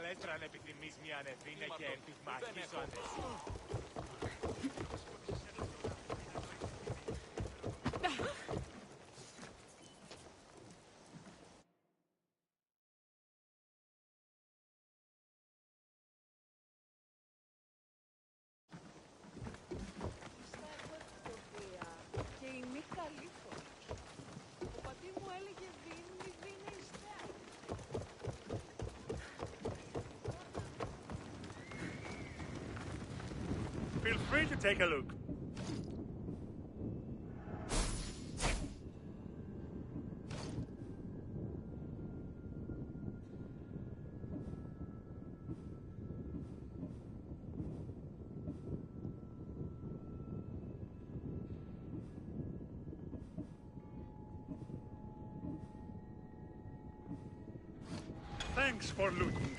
παρέστρα αν επιθυμείς μια ανευθύνη και πυγμαχή σου ανέσου. Feel free to take a look. Thanks for looting.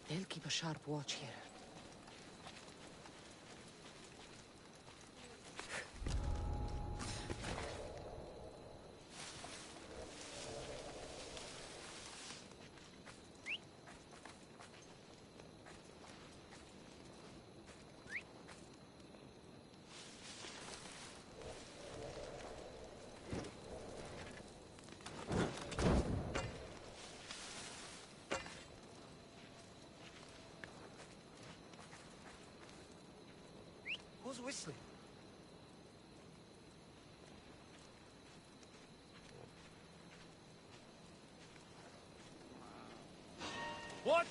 They'll keep a sharp watch here. Who's whistling? What?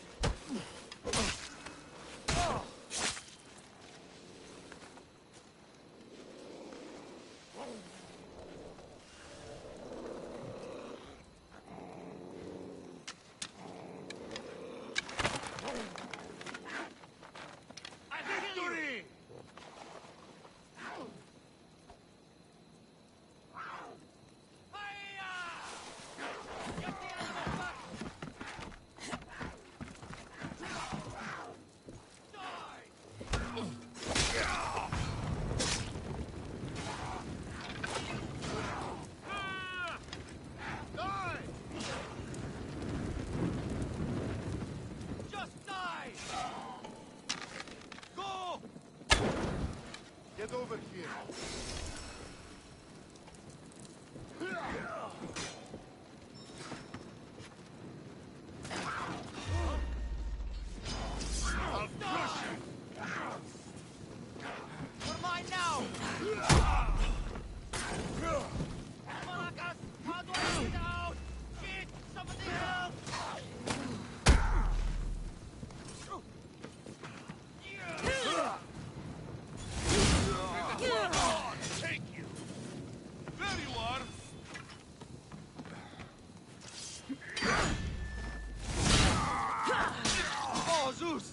Get over here. I'll crush you. You're mine now! Maracas, how do I get out? Shit! Somebody help! Take you. There you are. Oh, Zeus!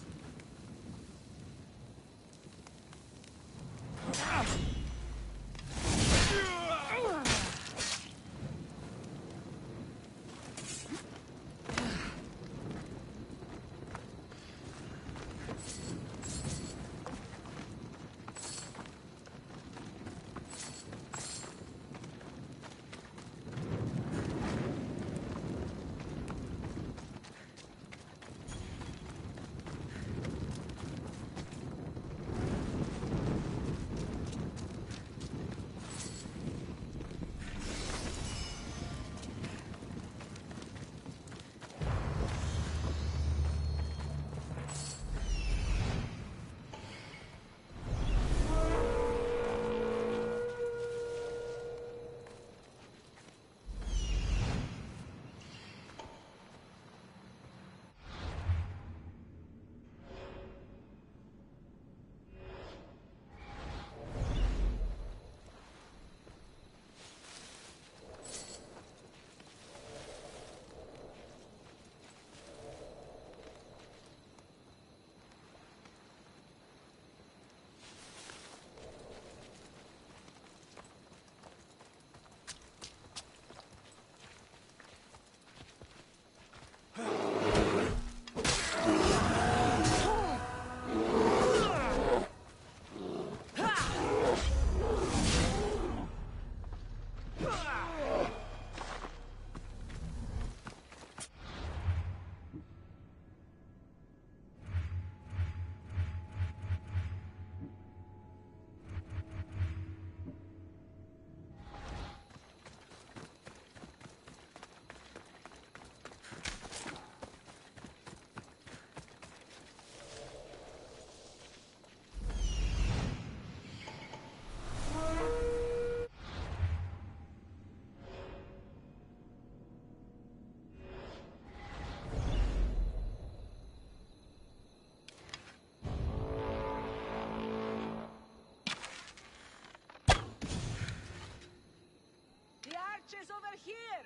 The archer's over here!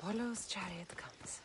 Apollo's chariot comes.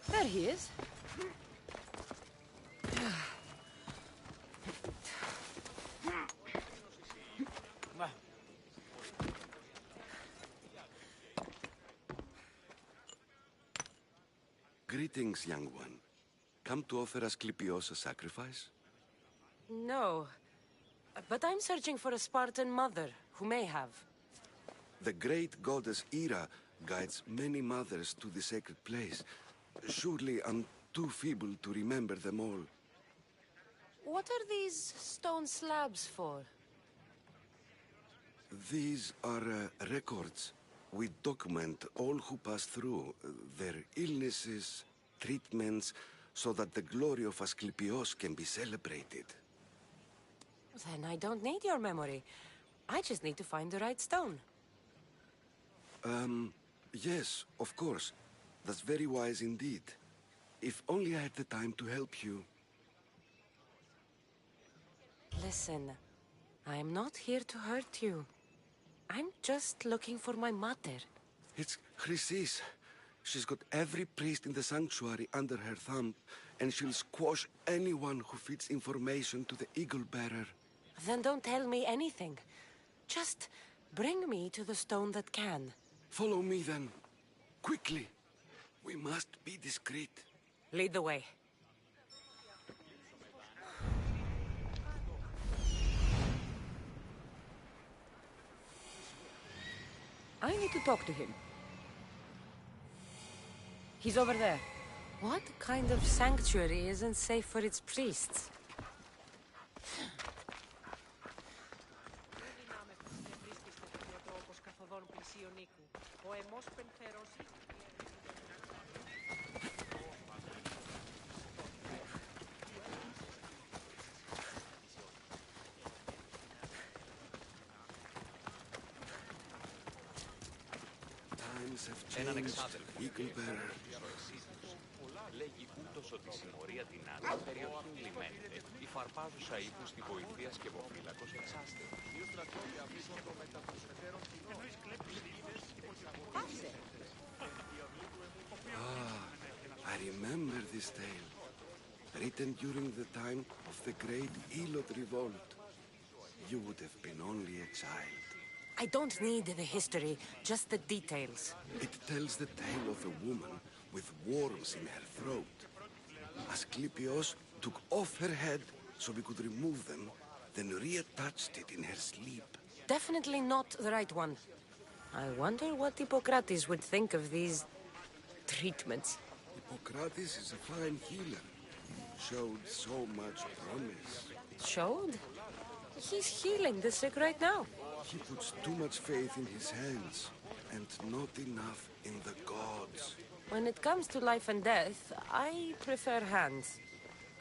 There he is. Greetings, young one. Come to offer Asclepios a sacrifice? No. But I'm searching for a Spartan mother who may have. The great goddess Ira guides many mothers to the sacred place. Surely I'm too feeble to remember them all. What are these stone slabs for? These are records. We document all who pass through, their illnesses, treatments, so that the glory of Asclepios can be celebrated. Then I don't need your memory. I just need to find the right stone. Yes, of course. That's very wise indeed. If only I had the time to help you. Listen, I'm not here to hurt you. I'm just looking for my mother. It's Chrysis. She's got every priest in the sanctuary under her thumb, and she'll squash anyone who feeds information to the Eagle Bearer. Then don't tell me anything. Just bring me to the stone that can. Follow me then. Quickly. We must be discreet. Lead the way. I need to talk to him. He's over there. What kind of sanctuary isn't safe for its priests? have Έναν changed, εξάδελφο Eagle Bearer. λέγει ούτως ότι η συμμορία την άλλη περιοχή λιμένεται, η φαρπάζουσα ύπους στη βοηθείας και βοφύλακος εξάστε. I remember this tale, written during the time of the great Elot revolt. You would have been only a child. I don't need the history, just the details. It tells the tale of a woman with worms in her throat. Asclepios took off her head so we could remove them, then reattached it in her sleep. Definitely not the right one. I wonder what Hippocrates would think of these treatments. Hippocrates is a fine healer. Showed so much promise. Showed? He's healing the sick right now. He puts too much faith in his hands, and not enough in the gods. When it comes to life and death, I prefer hands.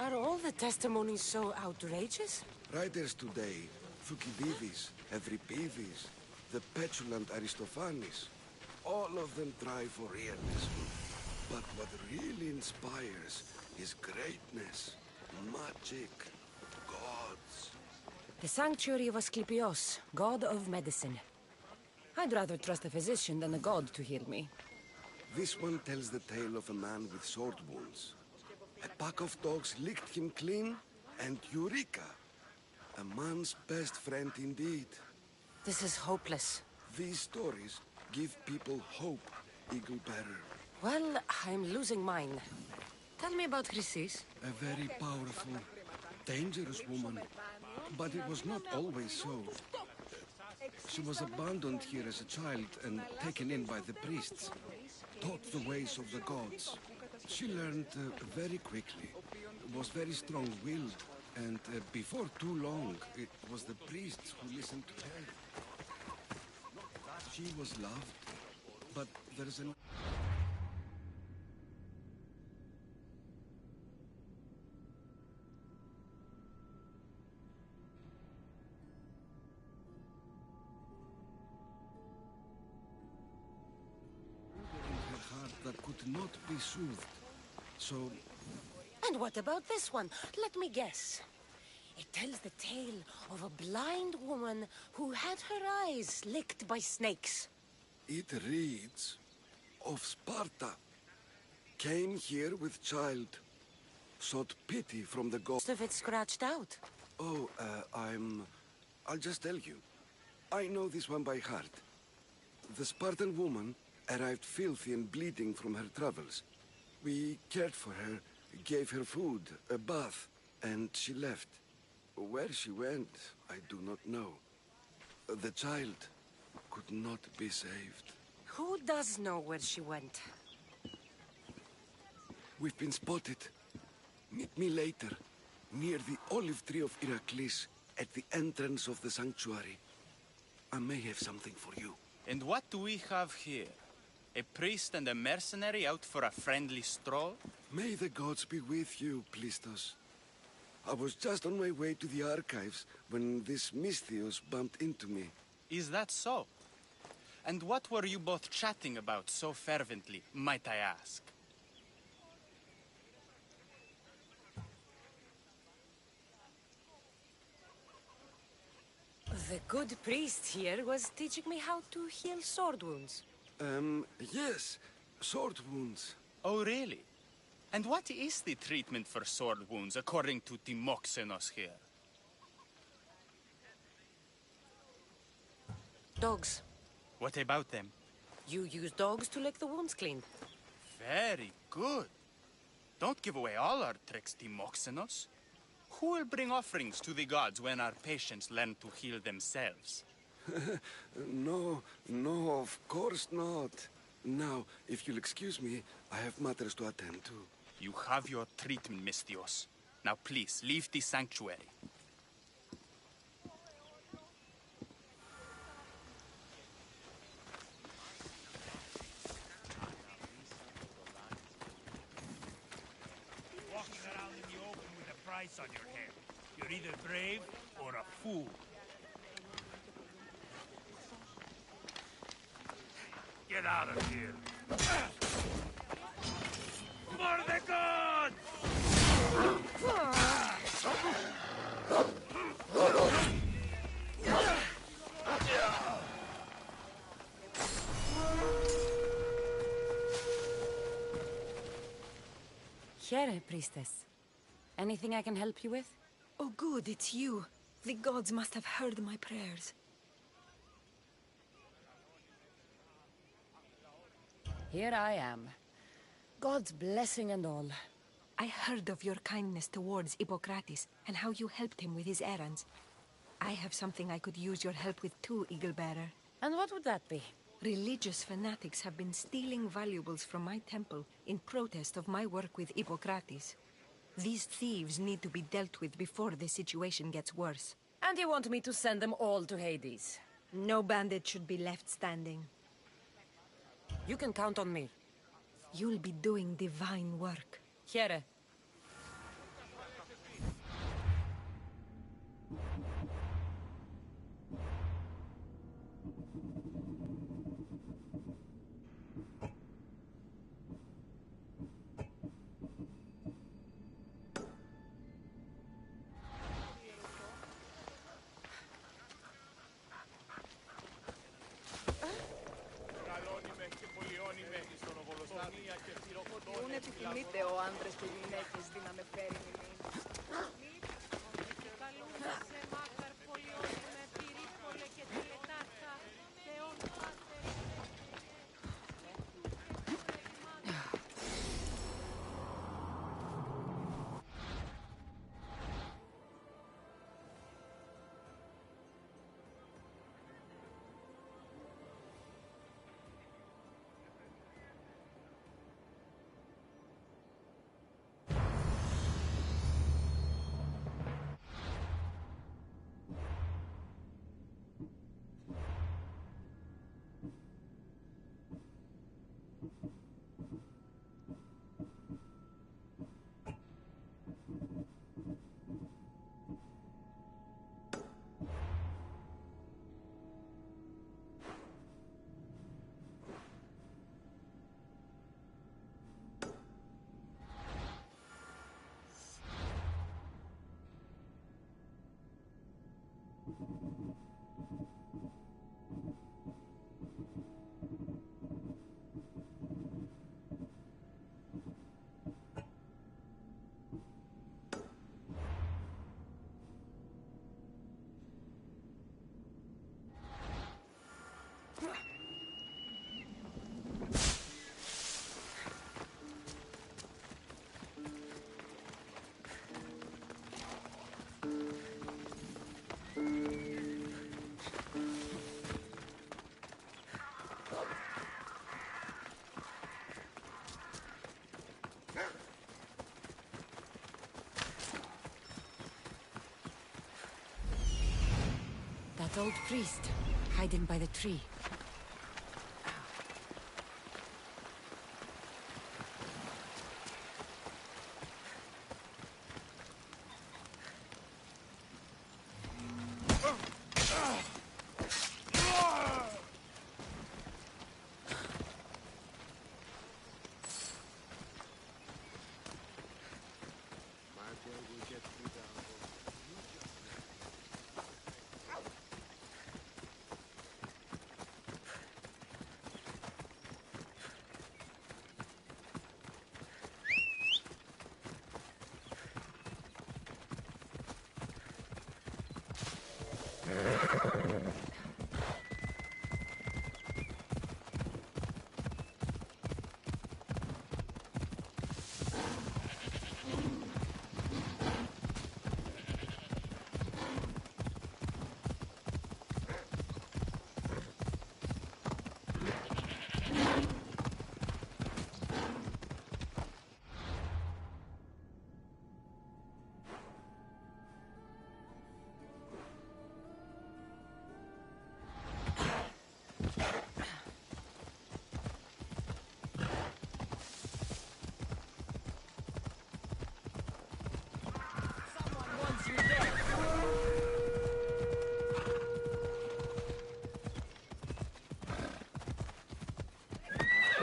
Are all the testimonies so outrageous? Writers today, Thucydides, Euripides, the petulant Aristophanes, all of them try for realism. But what really inspires is greatness, magic, gods. The sanctuary of Asclepios, god of medicine. I'd rather trust a physician than a god to heal me. This one tells the tale of a man with sword wounds. A pack of dogs licked him clean, and Eureka! A man's best friend indeed. This is hopeless. These stories give people hope, Eagle Bearer. Well, I'm losing mine. Tell me about Chrysis. A very powerful, dangerous woman. But it was not always so. She was abandoned here as a child and taken in by the priests. Taught the ways of the gods. She learned very quickly, was very strong-willed, and before too long, it was the priests who listened to her. She was loved, but there's an... that could not be soothed. So... And what about this one? Let me guess. It tells the tale of a blind woman who had her eyes licked by snakes. It reads of Sparta. Came here with child. Sought pity from the gods. Most of it scratched out. Oh, I'll just tell you. I know this one by heart. The Spartan woman arrived filthy and bleeding from her travels. We cared for her, gave her food, a bath, and she left. Where she went, I do not know. The child could not be saved. Who does know where she went? We've been spotted. Meet me later, near the olive tree of Iraklis, at the entrance of the sanctuary. I may have something for you. And what do we have here? A priest and a mercenary out for a friendly stroll? May the gods be with you, Plistos. I was just on my way to the archives when this Misthios bumped into me. Is that so? And what were you both chatting about so fervently, might I ask? The good priest here was teaching me how to heal sword wounds. Yes, sword wounds. Oh, really? And what is the treatment for sword wounds, according to Timoxenos here? Dogs. What about them? You use dogs to lick the wounds clean. Very good. Don't give away all our tricks, Timoxenos. Who will bring offerings to the gods when our patients learn to heal themselves? No, of course not. Now, if you'll excuse me, I have matters to attend to. You have your treatment, Misthios. Now please, leave the sanctuary. Walking around in the open with a price on your head. You're either brave or a fool. Get Get out of here! For the gods! Here, priestess. Anything I can help you with? Oh, good, it's you. The gods must have heard my prayers. Here I am. God's blessing and all. I heard of your kindness towards Hippocrates and how you helped him with his errands. I have something I could use your help with too, Eaglebearer. And what would that be? Religious fanatics have been stealing valuables from my temple in protest of my work with Hippocrates. These thieves need to be dealt with before the situation gets worse. And you want me to send them all to Hades? No bandit should be left standing. You can count on me. You'll be doing divine work. Here. Πού επιθυμείτε ο άντρες και γυναίκες δύναμε φέρει μηνύν. Καλούμε σε μάκαρ πολιώνει με πυρίπολε και τελετάρτα θεών πάτερ. That old priest, hiding by the tree.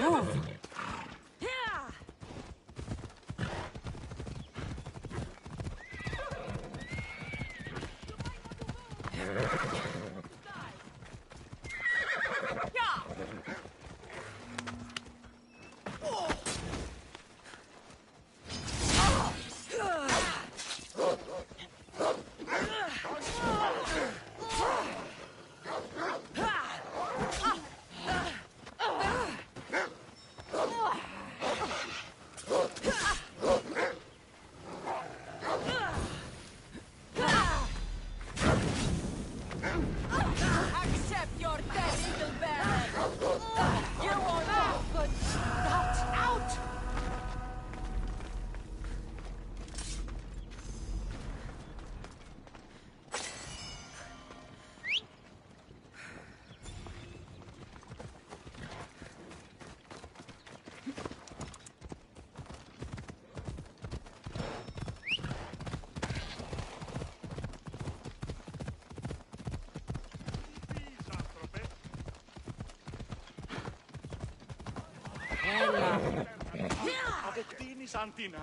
Move! Yeah! Accept your death, little baron! You are no good! Out! Avettini Santina.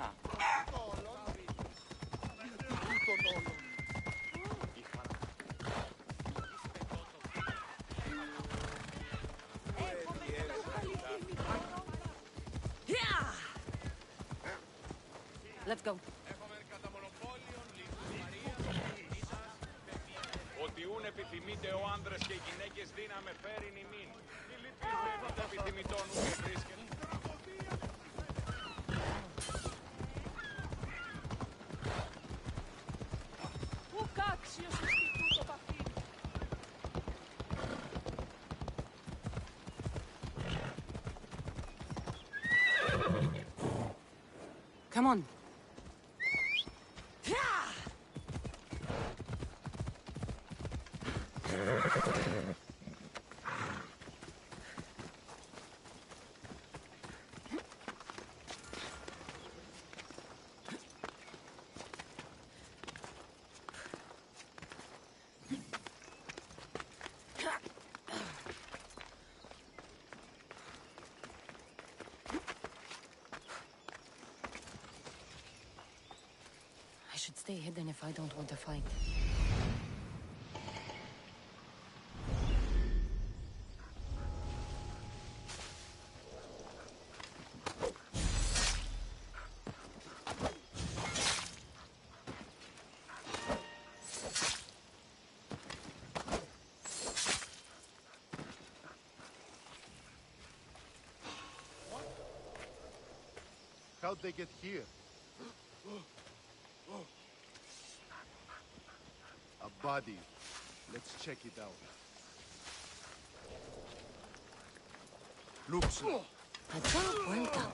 Let's go. Ότι ούν επιθυμείτε ο άνδρες και οι γυναίκες δύναμε φέρειν ημίν. Τι λυπηθένετε επιθυμητών ούν και βρίσκεν. Ουκ άξιος εστί τούτο παθήν. Come on. I should stay hidden if I don't want to fight. How'd they get here? A body. Let's check it out. Looks like... A job well done.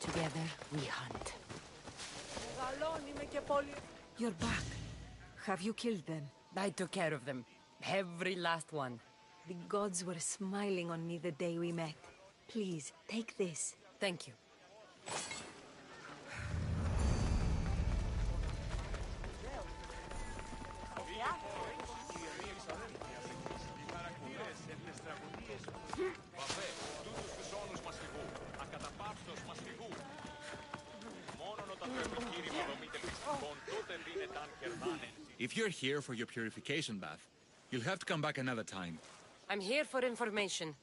Together we hunt. You're back. Have you killed them? I took care of them. Every last one. The gods were smiling on me the day we met. Please, take this. Thank you. If you're here for your purification bath, you'll have to come back another time. I'm here for information.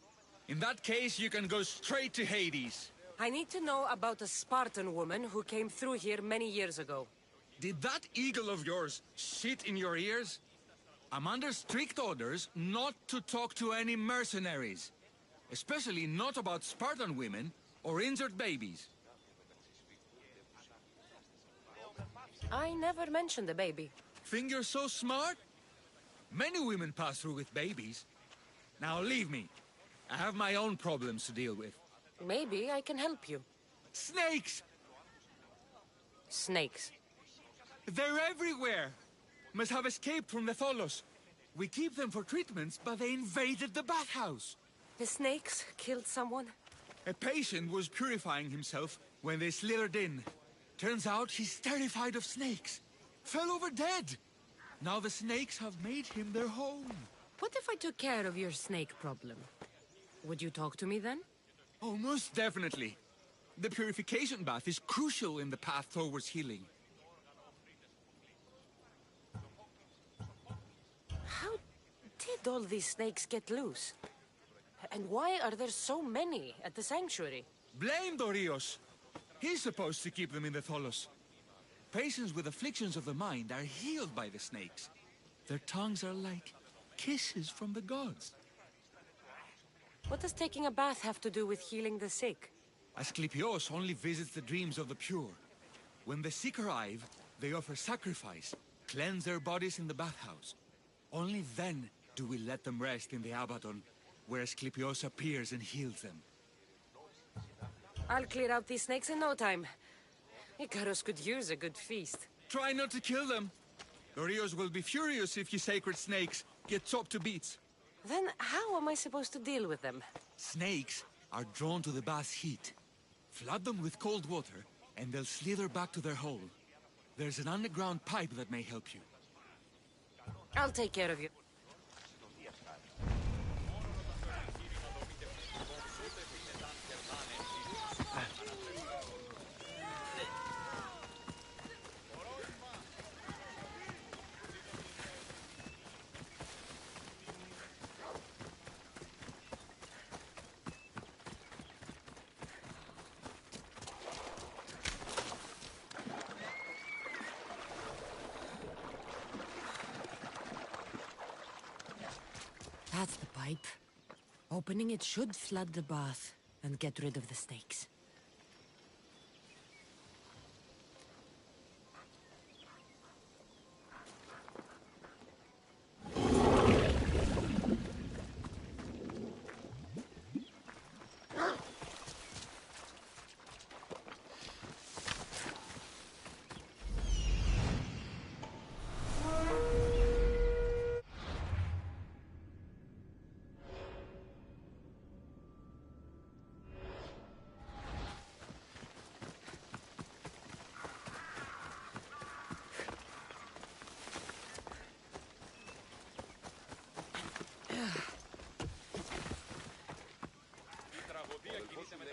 In that case, you can go straight to Hades. I need to know about a Spartan woman who came through here many years ago. Did that eagle of yours shit in your ears? I'm under strict orders not to talk to any mercenaries. Especially not about Spartan women or injured babies. I never mentioned the baby. Think you're so smart? Many women pass through with babies. Now leave me. I have my own problems to deal with. Maybe I can help you. Snakes! Snakes. They're everywhere! Must have escaped from the Tholos. We keep them for treatments, but they invaded the bathhouse. The snakes killed someone? A patient was purifying himself when they slithered in. Turns out he's terrified of snakes. Fell over dead. Now the snakes have made him their home. What if I took care of your snake problem? Would you talk to me then? Oh, most definitely. The purification bath is crucial in the path towards healing. How did all these snakes get loose? And why are there so many at the sanctuary? Blame Dorios. He's supposed to keep them in the Tholos. Patients with afflictions of the mind are healed by the snakes. Their tongues are like kisses from the gods. What does taking a bath have to do with healing the sick? Asclepios only visits the dreams of the pure. When the sick arrive, they offer sacrifice, cleanse their bodies in the bathhouse. Only then do we let them rest in the Abaddon, where Asclepios appears and heals them. I'll clear out these snakes in no time. Icarus could use a good feast. Try not to kill them. Dorios will be furious if you sacred snakes get chopped to bits. Then how am I supposed to deal with them? Snakes are drawn to the bath's heat. Flood them with cold water, and they'll slither back to their hole. There's an underground pipe that may help you. I'll take care of you. That's the pipe. Opening it should flood the bath and get rid of the snakes.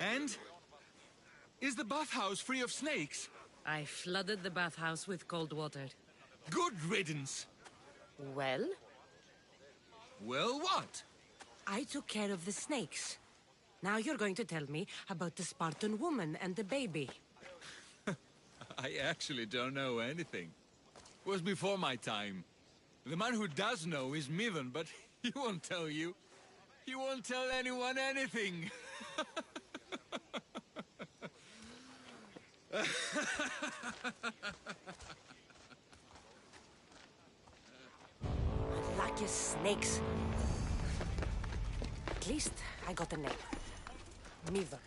And? Is the bathhouse free of snakes? I flooded the bathhouse with cold water. Good riddance. Well? Well, what? I took care of the snakes. Now you're going to tell me about the Spartan woman and the baby. I actually don't know anything. It was before my time. The man who does know is Midon, but he won't tell you. He won't tell anyone anything. Lucky snakes. At least I got a name. Midon.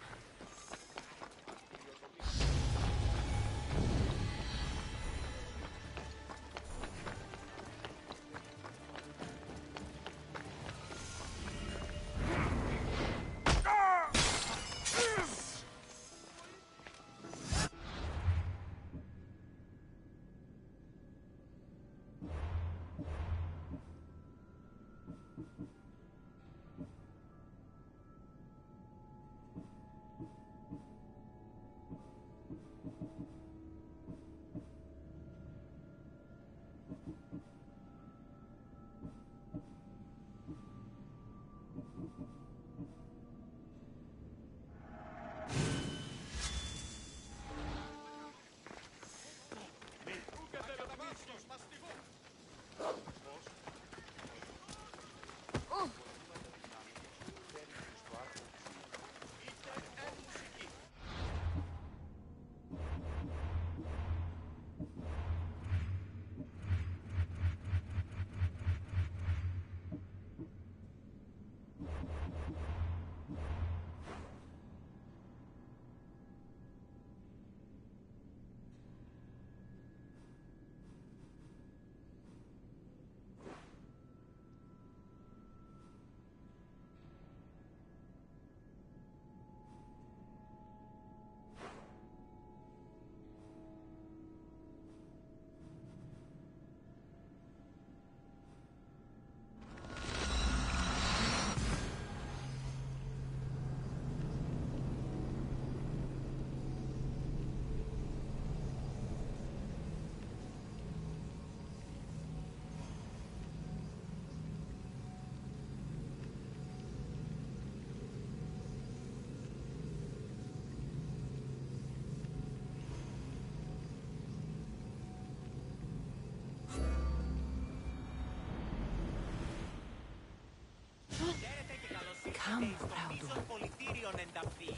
proud one. Πολιτήριων ενταχθεί.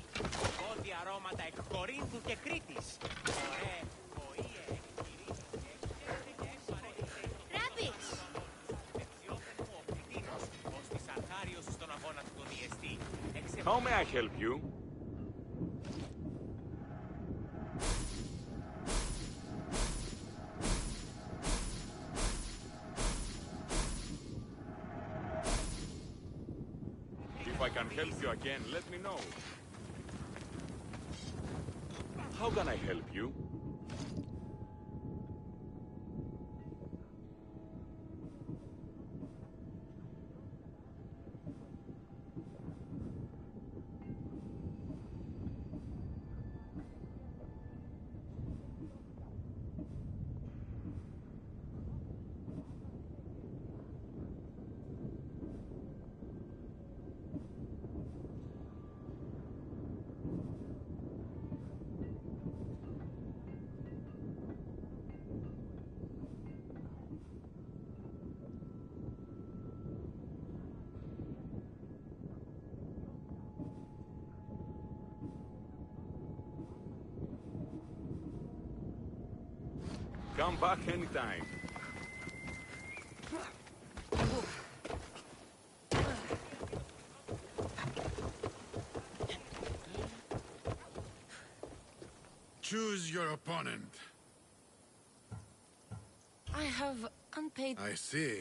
Ό,τι αρώματα εκ Κορίνθου και Κρήτης. Ωραίε, βοήε, Rabbits! How may I help you? If I can help you again, let me know. How can I help you? Come back anytime. Choose your opponent. I have unpaid... I see.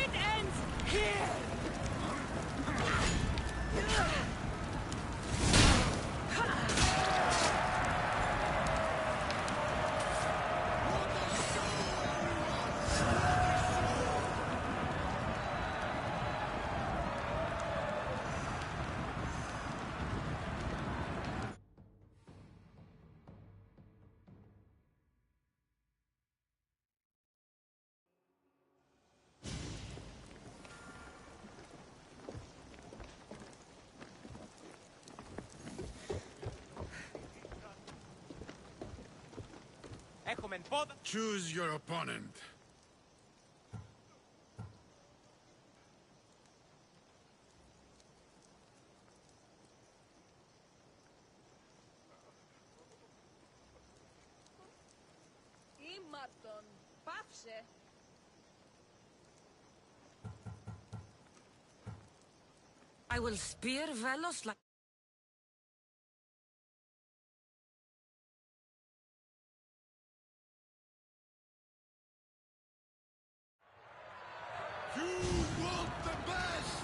It ends here! Έχομεν πόδα. Choose your opponent. Ήμαρτον. Πάψε. I will spear Velos like... You want the best!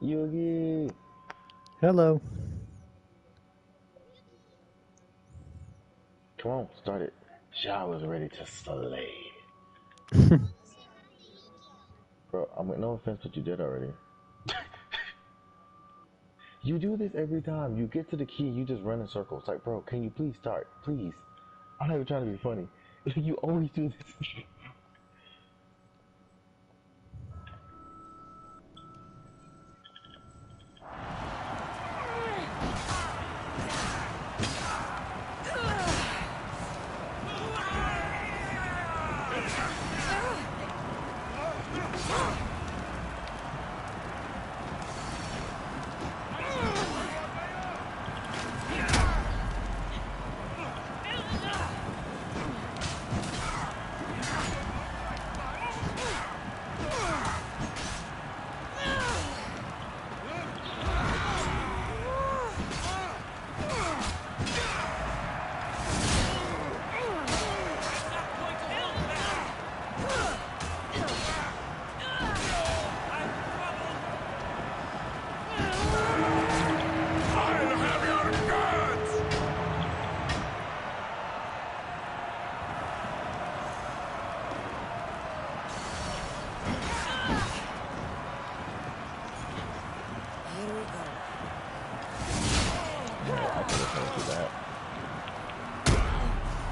Yogi. Hello. Come on, start it. Sha was ready to slay. Bro, I mean, no offense, but you did already. You do this every time. You get to the key, you just run in circles. Like, bro, can you please start? Please. I'm not even trying to be funny. You always do this.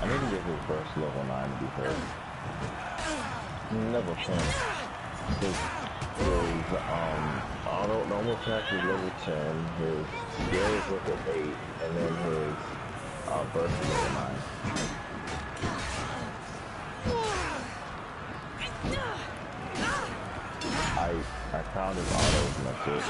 I need to get his first level 9 to be fair. Level 10. His auto normal attack is level 10, his skill is level 8, and then his burst is level 9. I found his autos and that's it.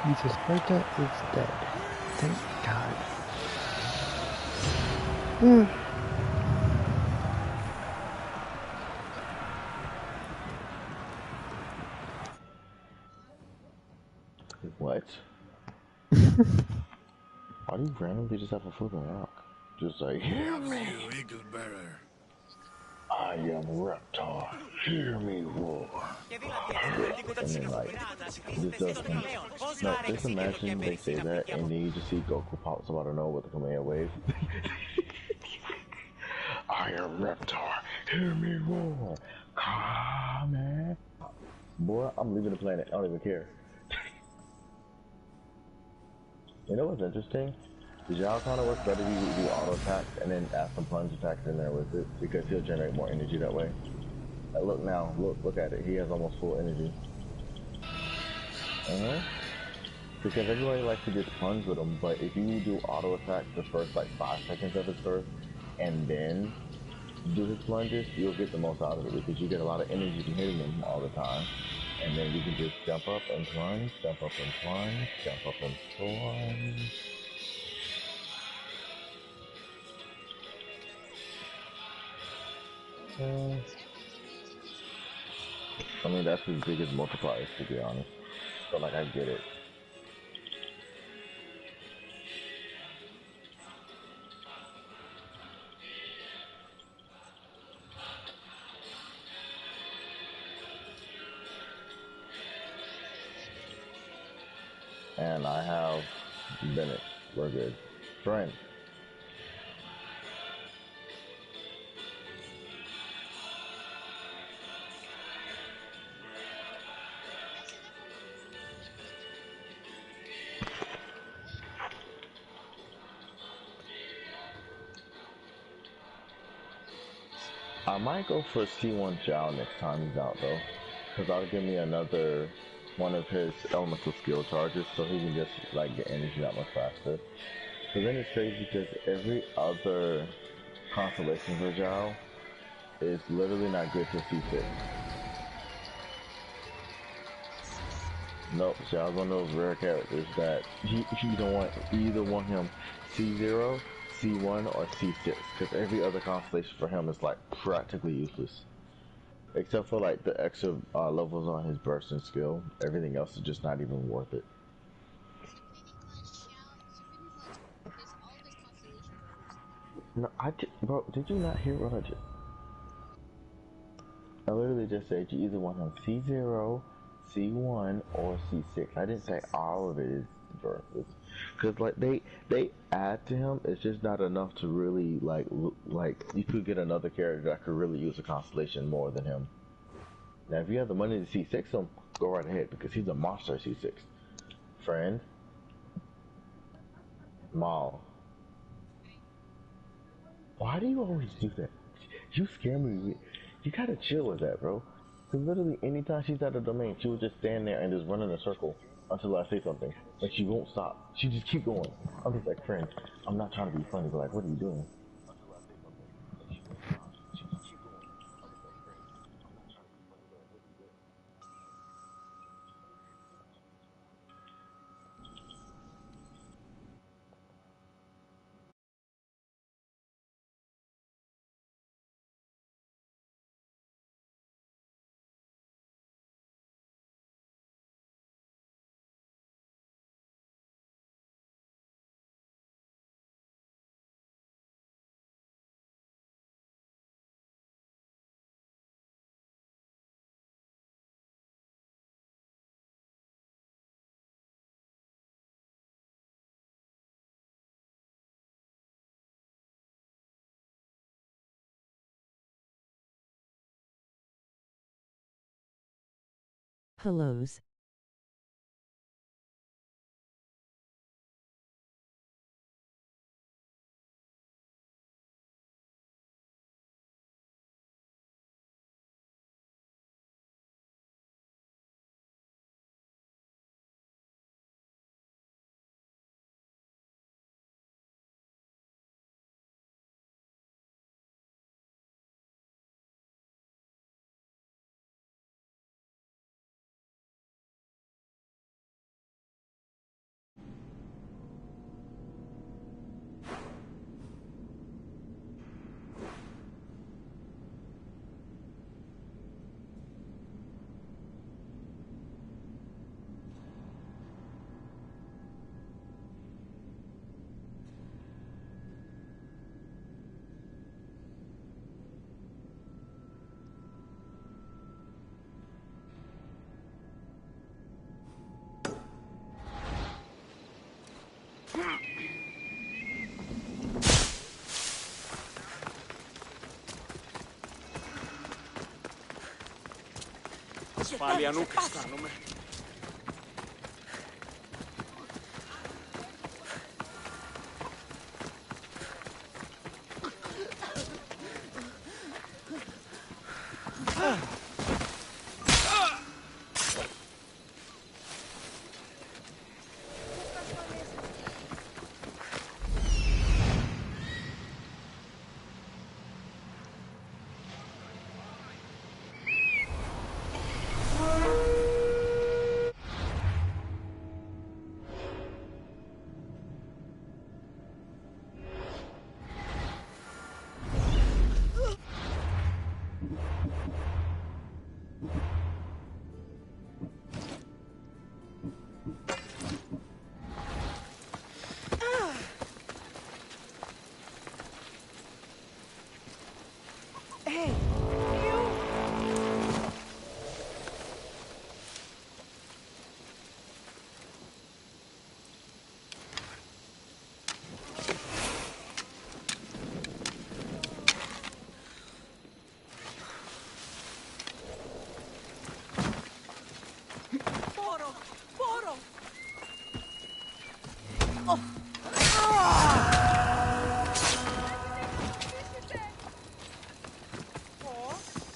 Jesus, Sparta is dead. Thank God. What? Why do you randomly just have a flipping rock? Just like, hear me, Eagle bearer. I am Reptar. Hear me roar. And then like, this does no, just imagine they say that and then you just see Goku pops out of nowhere with the command wave. I am Reptar. Hear me roar. Come on. Boy, I'm leaving the planet. I don't even care. You know what's interesting? Zhao kind of works better if you do auto attacks and then add some plunge attacks in there with it because he'll generate more energy that way. Look now, look at it. He has almost full energy. Because everybody likes to just plunge with him, but if you do auto attacks the first like 5 seconds of his burst and then do his plunges, you'll get the most out of it because you get a lot of energy from hitting him all the time. And then you can just jump up and plunge, jump up and plunge, jump up and plunge. I mean, that's his biggest multipliers, to be honest. So, like, I get it. And I have Bennett. We're good. Friend. I might go for C1 Zhao next time he's out though, because that'll give me another one of his elemental skill charges so he can just like get energy that much faster. But then it's crazy because every other constellation for Zhao is literally not good till C6. Nope, Zhao's one of those rare characters that you don't want, you either want him C0, C1 or C6, because every other constellation for him is like practically useless. Except for like the extra levels on his bursting skill, everything else is just not even worth it. No, bro, did you not hear what I just? I literally just said you either want him C0, C1, or C6. I didn't say all of it is worthless, cause like they add to him. It's just not enough to really like you could get another character that could really use a constellation more than him. Now, if you have the money to C6 him, go right ahead because he's a monster C6. Friend, Maul. Why do you always do that? You scare me. You gotta chill with that, bro. Cause literally anytime she's at a domain, she would just stand there and just run in a circle until I say something. Like she won't stop. She just keep going. I'm just like, friend, I'm not trying to be funny, but like, what are you doing? Hellos. Ασφάλεια νουκ αισθάνομαι.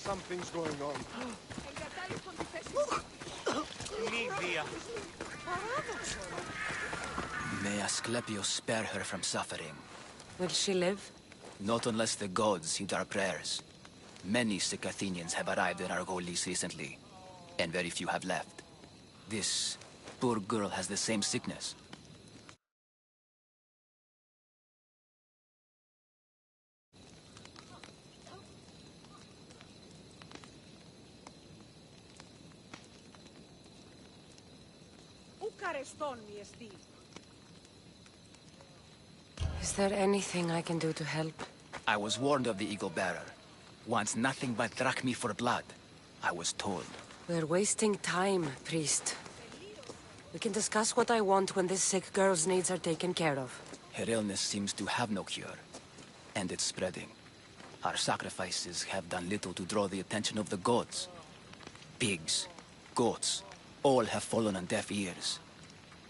Something's going on. Lydia. May Asclepius spare her from suffering. Will she live? Not unless the gods heed our prayers. Many sick Athenians have arrived in Argolis recently, and very few have left. This poor girl has the same sickness. Is there anything I can do to help? I was warned of the Eagle Bearer. Wants nothing but drachmi for blood. I was told. We're wasting time, priest. We can discuss what I want when this sick girl's needs are taken care of. Her illness seems to have no cure, and it's spreading. Our sacrifices have done little to draw the attention of the gods. Pigs, goats, all have fallen on deaf ears.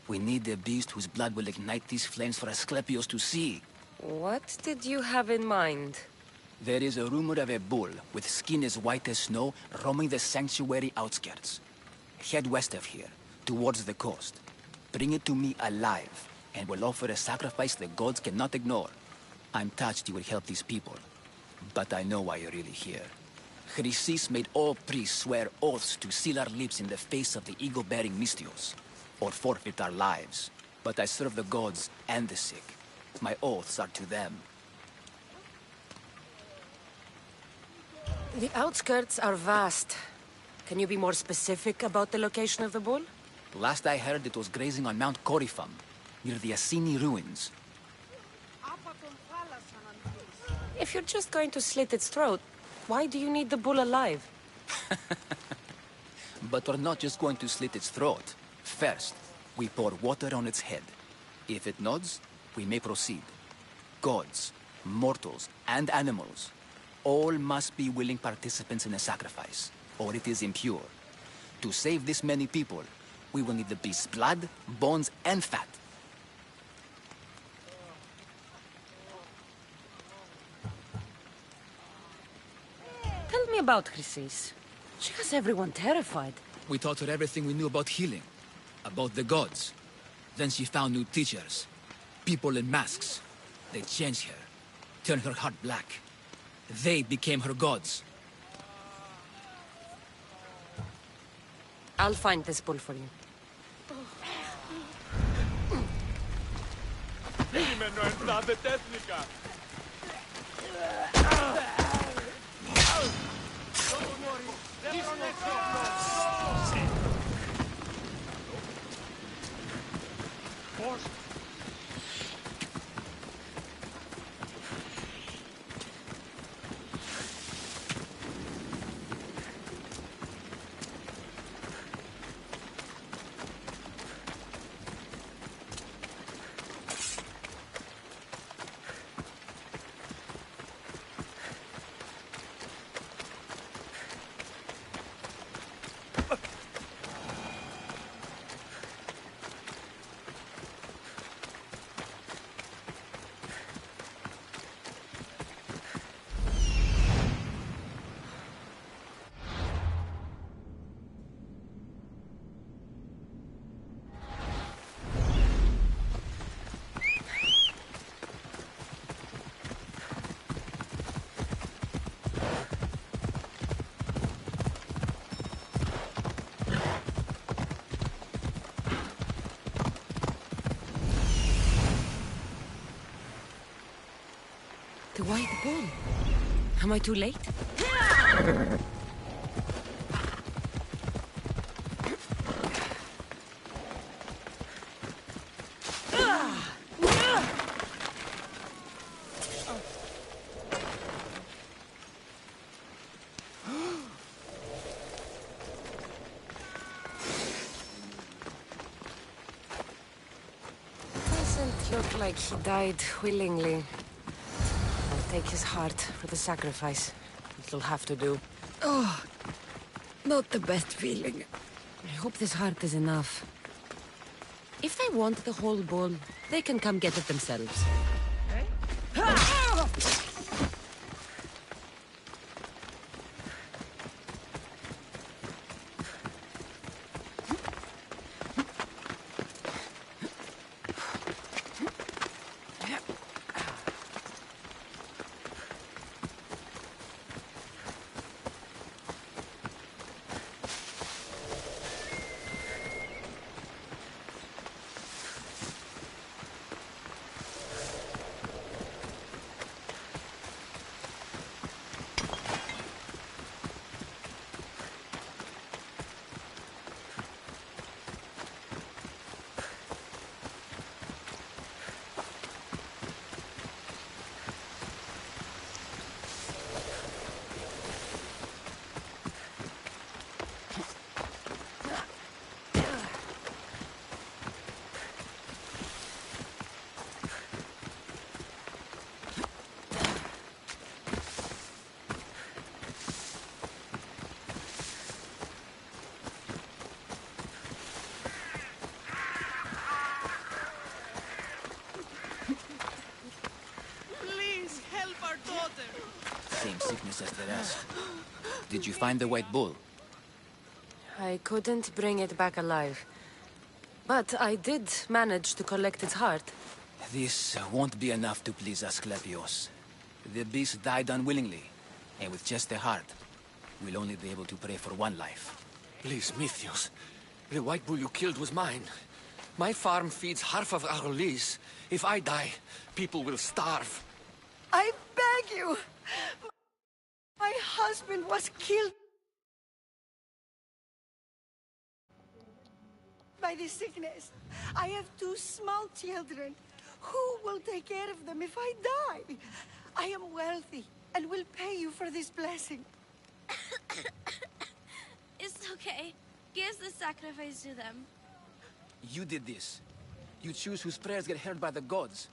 We need a beast whose blood will ignite these flames for Asclepios to see. What did you have in mind? There is a rumor of a bull with skin as white as snow roaming the sanctuary outskirts. Head west of here, towards the coast. Bring it to me alive, and we'll offer a sacrifice the gods cannot ignore. I'm touched you will help these people, but I know why you're really here. Chrysis made all priests swear oaths to seal our lips in the face of the eagle-bearing Mystios, or forfeit our lives. But I serve the gods and the sick. My oaths are to them. The outskirts are vast. Can you be more specific about the location of the bull? Last I heard, it was grazing on Mount Corifum, near the Assini ruins. If you're just going to slit its throat, why do you need the bull alive? But we're not just going to slit its throat. First, we pour water on its head. If it nods, we may proceed. Gods, mortals, and animals, all must be willing participants in the sacrifice, or it is impure. To save this many people, we will need the beast's blood, bones, and fat. Tell me about Chrysis. She has everyone terrified. We taught her everything we knew about healing, about the gods. Then she found new teachers, people in masks. They changed her, turned her heart black. They became her gods. I'll find this bull for you. The white bull. Am I too late? Doesn't look like he died willingly. Take his heart for the sacrifice. It'll have to do. Oh, not the best feeling. I hope this heart is enough. If they want the whole bull, they can come get it themselves. as the rest. Did you find the white bull? I couldn't bring it back alive. But I did manage to collect its heart. This won't be enough to please Asclepios. The beast died unwillingly, and with just the heart, we'll only be able to pray for one life. Please, Mythios. The white bull you killed was mine. My farm feeds half of our lease. If I die, people will starve. I beg you! My husband was killed by this sickness. I have 2 small children. Who will take care of them if I die? I am wealthy and will pay you for this blessing. It's okay. Give the sacrifice to them. You did this. You choose whose prayers get heard by the gods.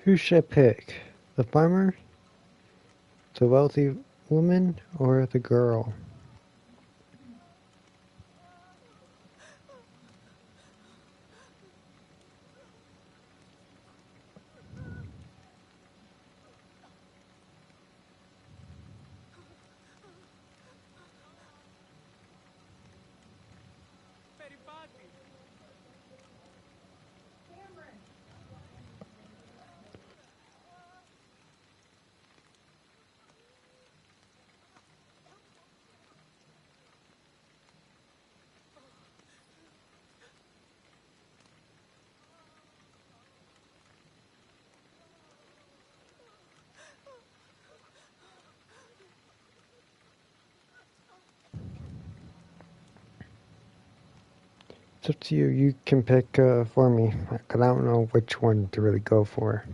Who should I pick? The farmer? The wealthy woman? Or the girl? It's up to you. You can pick for me. Because I don't know which one to really go for.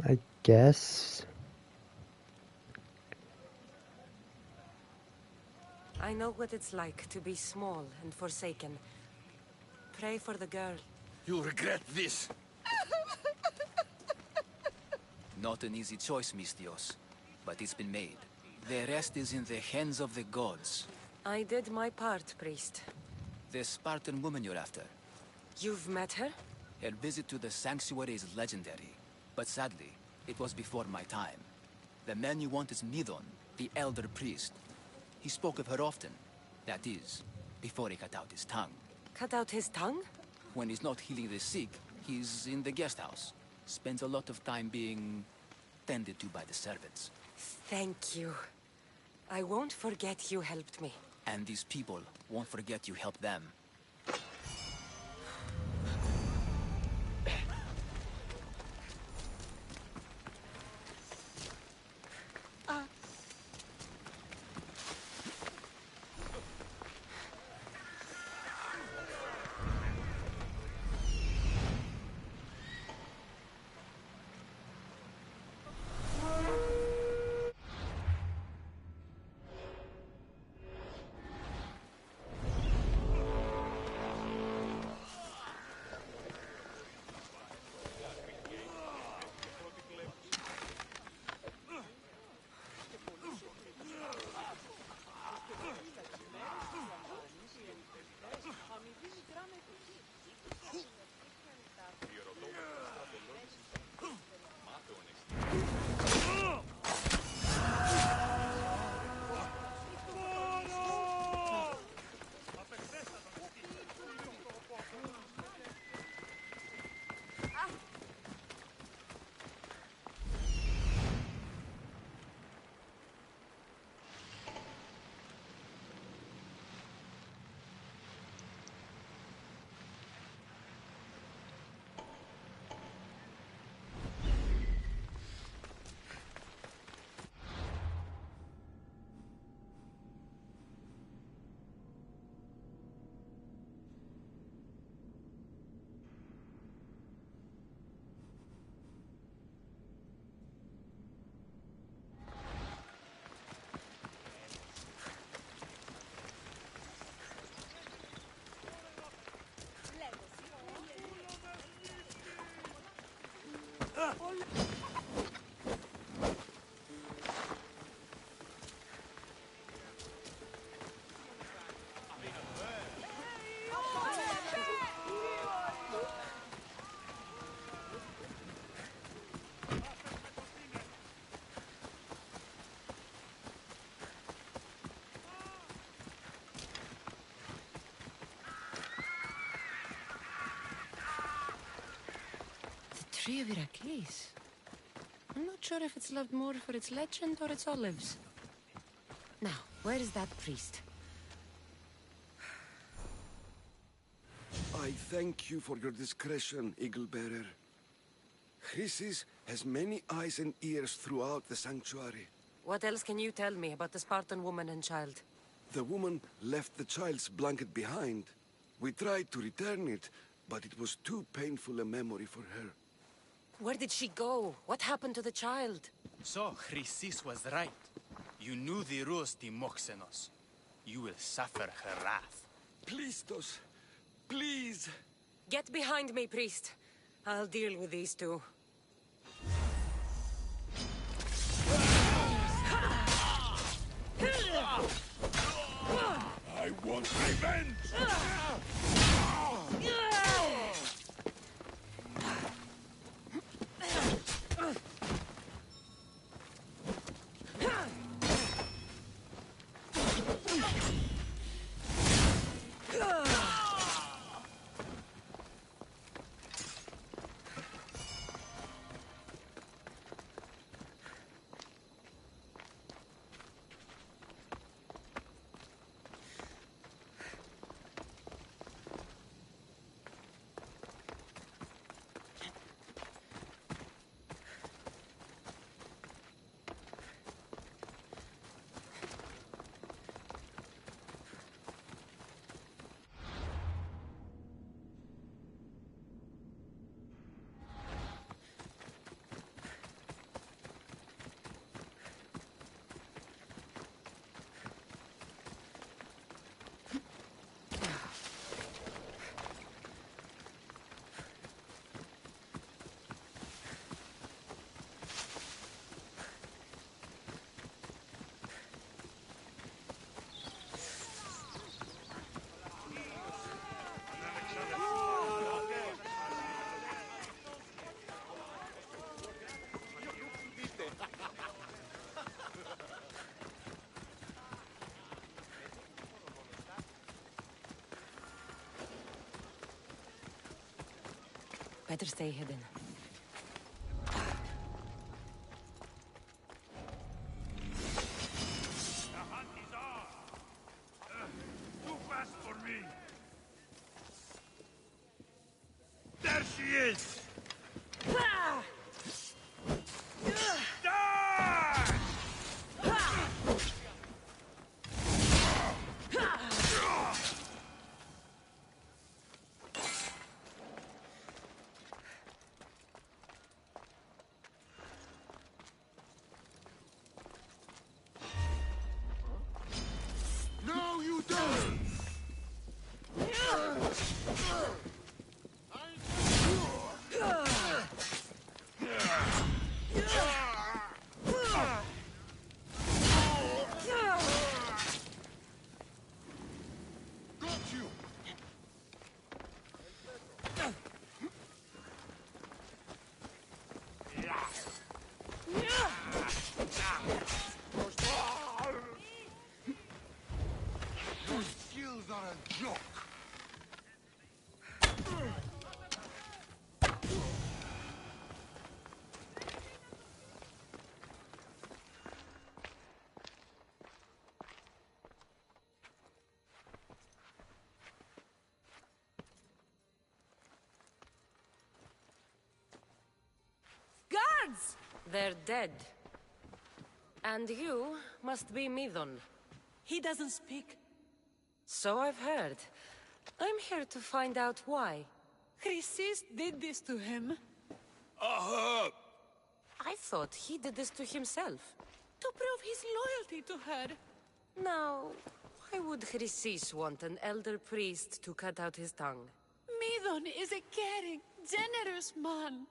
I guess. I know what it's like to be small and forsaken. Pray for the girl. You'll regret this. Not an easy choice, Mystios, but it's been made. The rest is in the hands of the gods. I did my part, priest. The Spartan woman you're after. You've met her? Her visit to the sanctuary is legendary, but sadly, it was before my time. The man you want is Midon, the elder priest. He spoke of her often. That is, before he cut out his tongue. Cut out his tongue? When he's not healing the sick, he's in the guest house. Spends a lot of time being tended to by the servants. Thank you. I won't forget you helped me. And these people won't forget you helped them. Tree of Heracles. I'm not sure if it's loved more for its legend or its olives. Now, where is that priest? I thank you for your discretion, Eagle Bearer. Chrysis has many eyes and ears throughout the sanctuary. What else can you tell me about the Spartan woman and child? The woman left the child's blanket behind. We tried to return it, but it was too painful a memory for her. Where did she go? What happened to the child? So, Chrysis was right. You knew the rules, Timoxenos. You will suffer her wrath. Plistos, please. Get behind me, priest. I'll deal with these two. I want revenge! Better stay hidden. The hunt is on! Too fast for me! There she is! No, you don't! Got you! Your skills are a joke! Guards! They're dead. And you must be Midon. He doesn't speak. So I've heard. I'm here to find out why. Chrysis did this to him. I thought he did this to himself. To prove his loyalty to her. Now, why would Chrysis want an elder priest to cut out his tongue? Midon is a caring, generous man.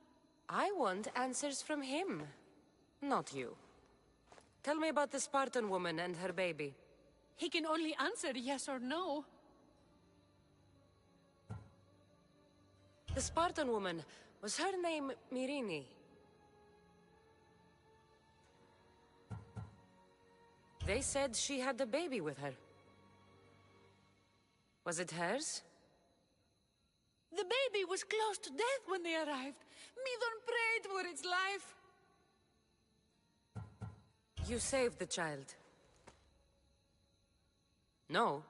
I want answers from him, not you. Tell me about the Spartan woman and her baby. He can only answer yes or no. The Spartan woman, was her name Mirini? They said she had a baby with her. Was it hers? The baby was close to death when they arrived. Midon prayed for its life. You saved the child. No?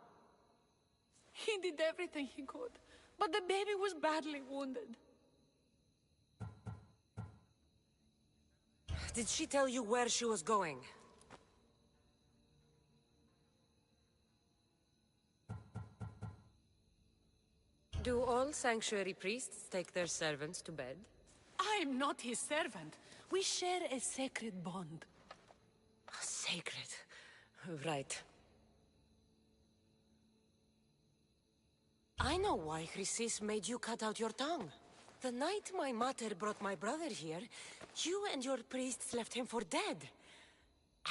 He did everything he could, but the baby was badly wounded. Did she tell you where she was going? Do all sanctuary priests take their servants to bed? I'm not his servant. We share a sacred bond. Sacred. Right. I know why Chrysis made you cut out your tongue. The night my mater brought my brother here, you and your priests left him for dead.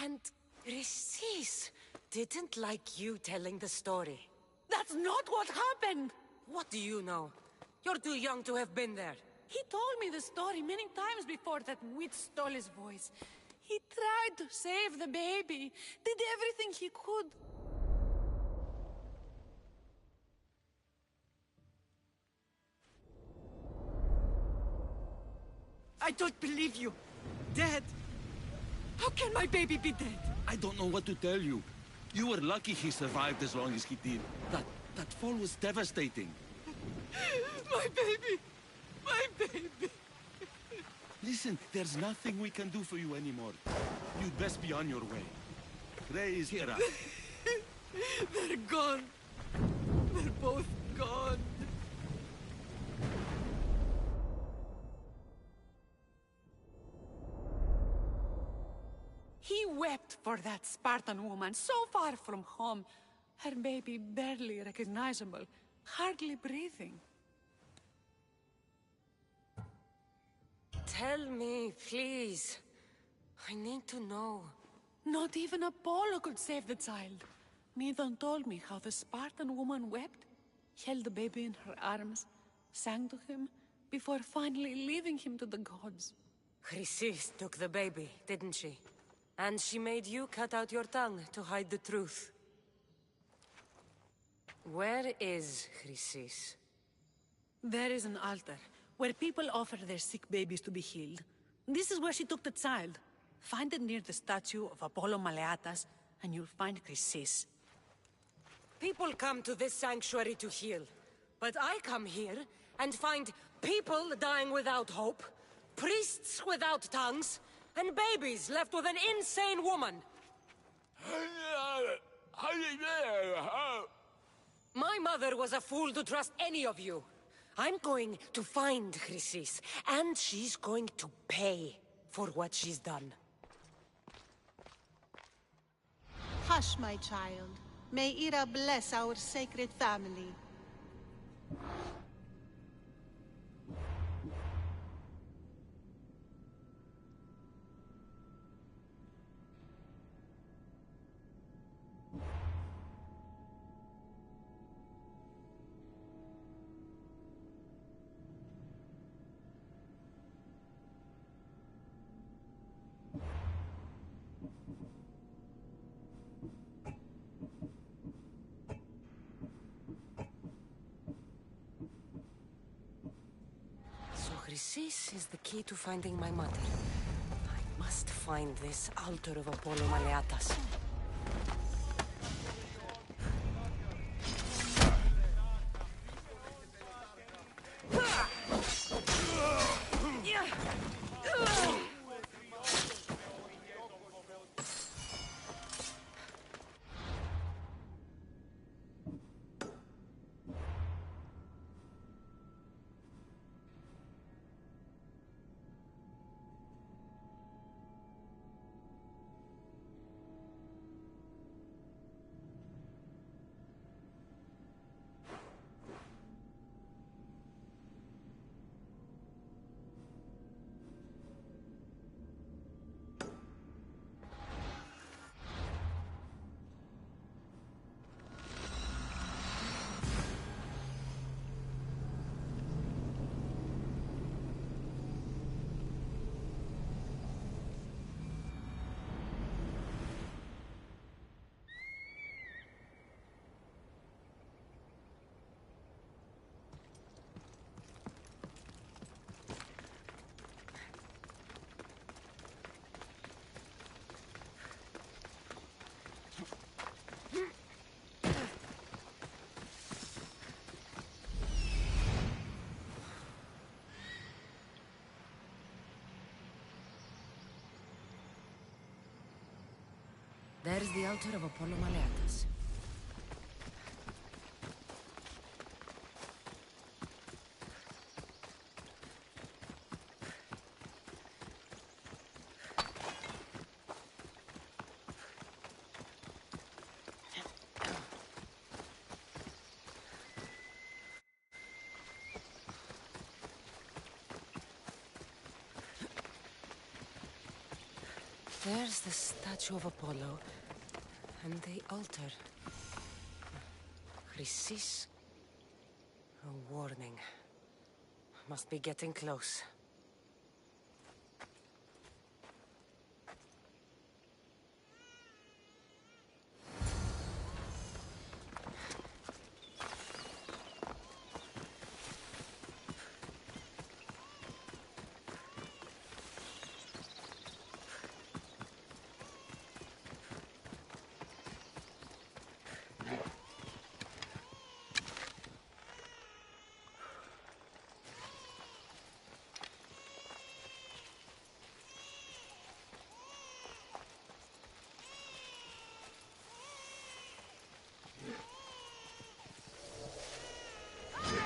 And Chrysis didn't like you telling the story. That's not what happened! What do you know? You're too young to have been there. He told me the story many times before that witch stole his voice. He tried to save the baby, did everything he could. I don't believe you. Dead. How can my baby be dead? I don't know what to tell you. You were lucky he survived as long as he did. That fall was devastating. My baby! My baby! Listen, there's nothing we can do for you anymore. You'd best be on your way. Praise Hera. They're gone. They're both gone. He wept for that Spartan woman, so far from home. Her baby barely recognizable, hardly breathing. Tell me, please. I need to know. Not even Apollo could save the child. Midon told me how the Spartan woman wept, held the baby in her arms, sang to him, before finally leaving him to the gods. Chrysis took the baby, didn't she? And she made you cut out your tongue to hide the truth. Where is Chrysis? There is an altar, where people offer their sick babies to be healed. This is where she took the child. Find it near the statue of Apollo Maleatas, and you'll find Chrysis. People come to this sanctuary to heal. But I come here and find people dying without hope, priests without tongues, and babies left with an insane woman. My mother was a fool to trust any of you. I'm going to find Chrysis, and she's going to pay for what she's done. Hush, my child. May Ira bless our sacred family. Chrysis is the key to finding my mother. I must find this altar of Apollo Maleatas. There's the altar of Apollo Maleatus. There's the statue of Apollo, and the altar. Chrysis. A warning. Must be getting close.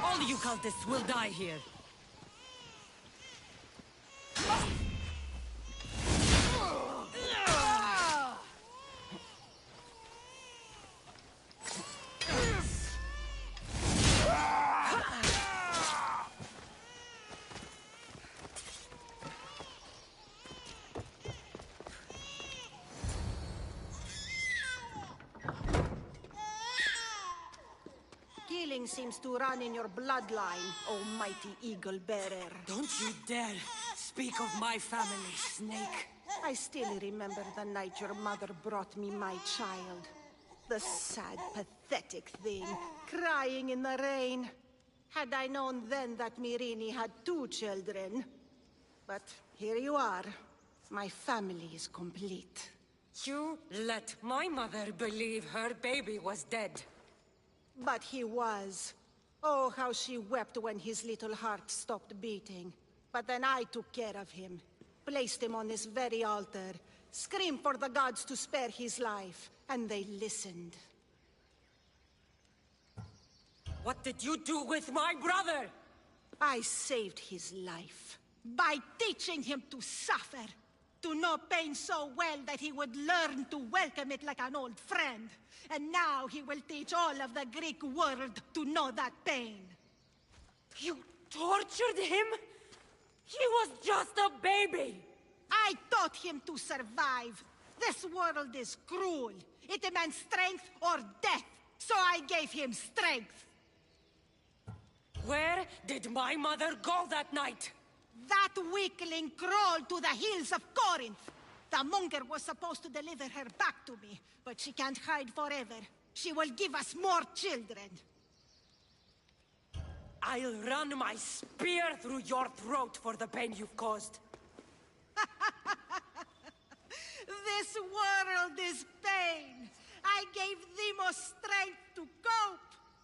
All you cultists will die here. Killing seems to run in your bloodline, almighty eagle bearer. Don't you dare speak of my family, Snake. I still remember the night your mother brought me my child. The sad, pathetic thing, crying in the rain. Had I known then that Myrini had 2 children. But here you are. My family is complete. You let my mother believe her baby was dead. But he was. Oh, how she wept when his little heart stopped beating. But then I took care of him. Placed him on this very altar. Screamed for the gods to spare his life. And they listened. What did you do with my brother? I saved his life. By teaching him to suffer. To know pain so well that he would learn to welcome it like an old friend. And now he will teach all of the Greek world to know that pain. You tortured him? He was just a baby! I taught him to survive. This world is cruel. It demands strength or death. So I gave him strength. Where did my mother go that night? That weakling crawled to the hills of Corinth. The monger was supposed to deliver her back to me, but she can't hide forever. She will give us more children. I'll run my spear through your throat for the pain you've caused. This world is pain. I gave Demos strength to cope.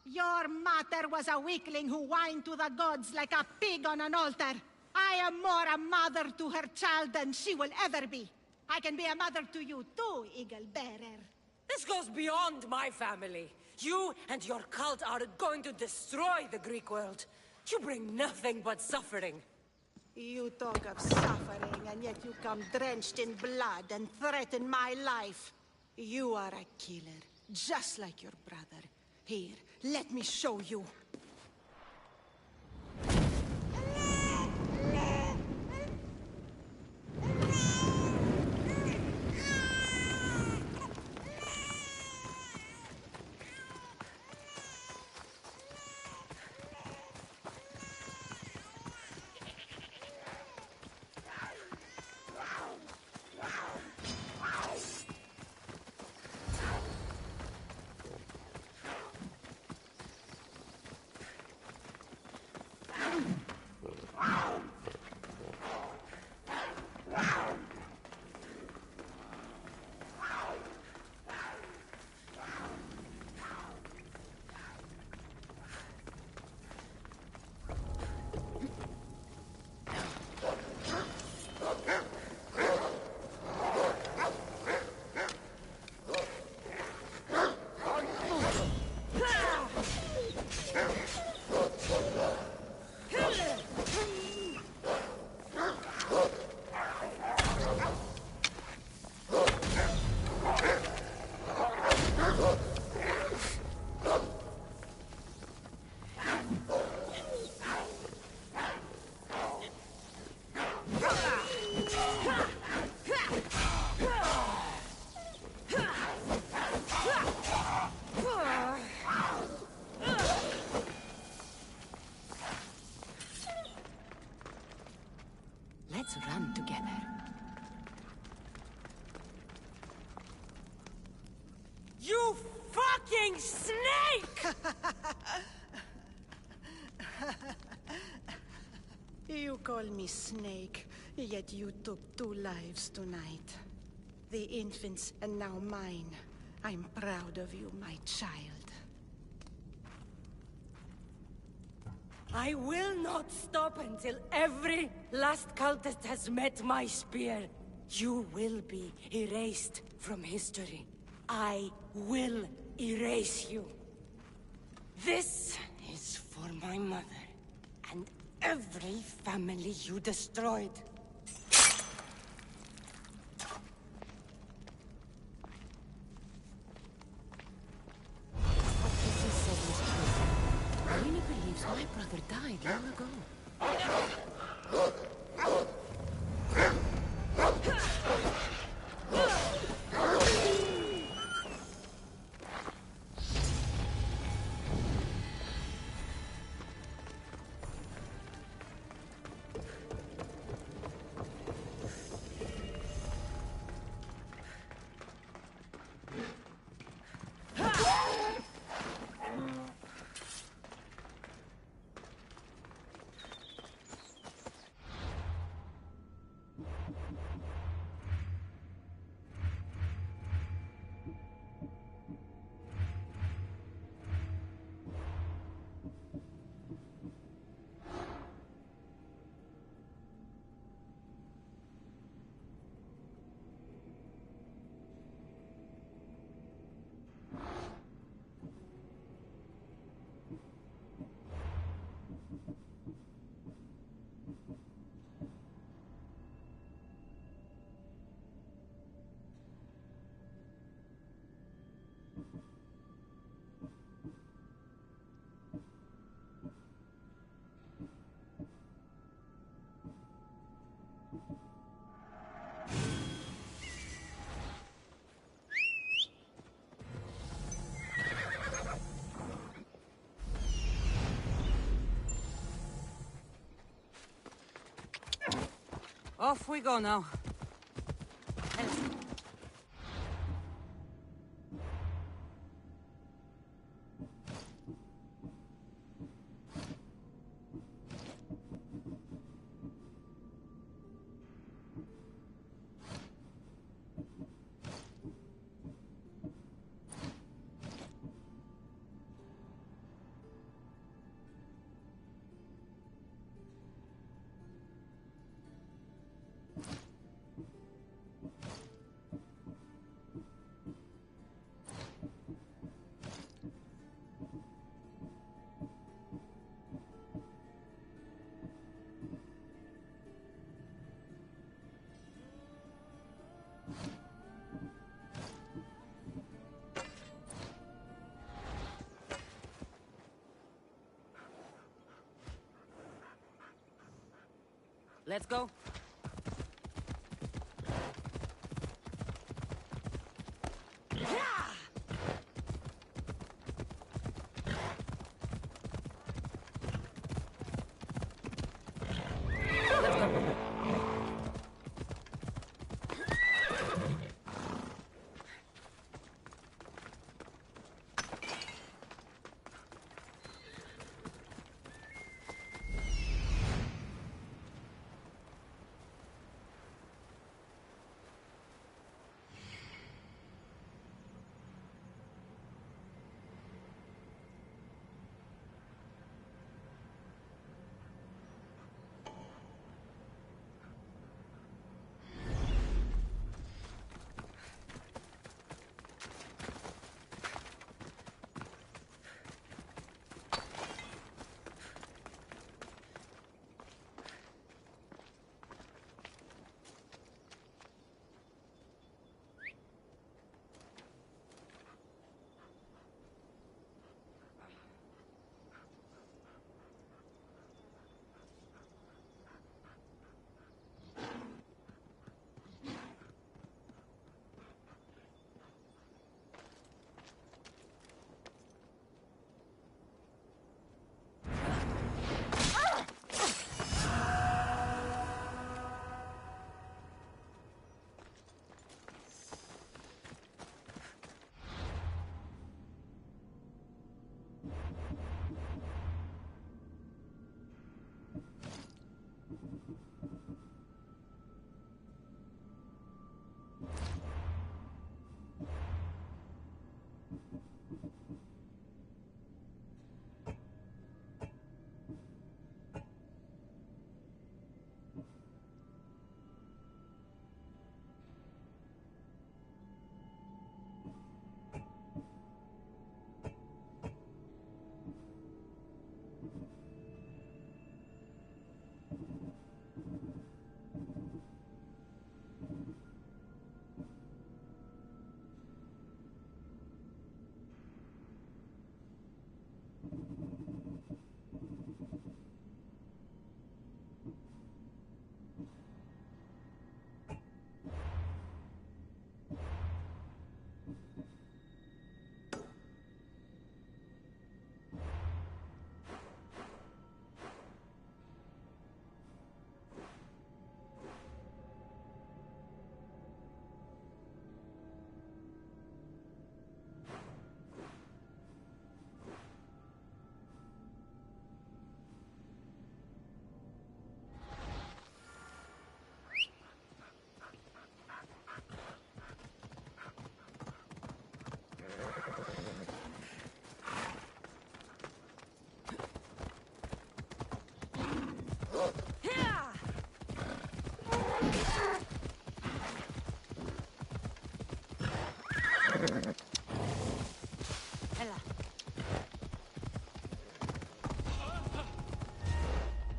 Your mother was a weakling who whined to the gods like a pig on an altar. I am more a mother to her child than she will ever be. I can be a mother to you too, Eagle Bearer. This goes beyond my family. You and your cult are going to destroy the Greek world. You bring nothing but suffering. You talk of suffering, and yet you come drenched in blood and threaten my life. You are a killer, just like your brother. Here, let me show you. fucking snake! You call me Snake, yet you took 2 lives tonight. The infant's and now mine. I'm proud of you, my child. I will not stop until every last cultist has met my spear. You will be erased from history. I will erase you. This is for my mother, and every family you destroyed. What Cassie said was true. I really believes my brother died long ago. Off we go now. Let's go.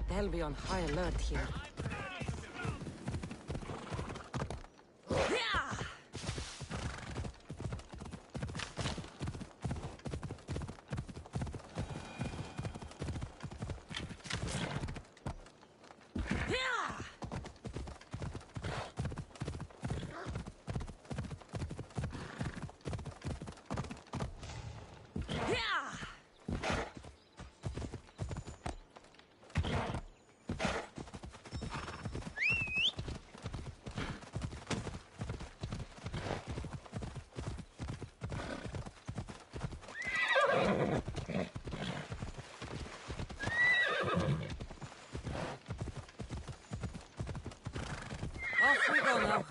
They'll be on high alert here. Off we go now.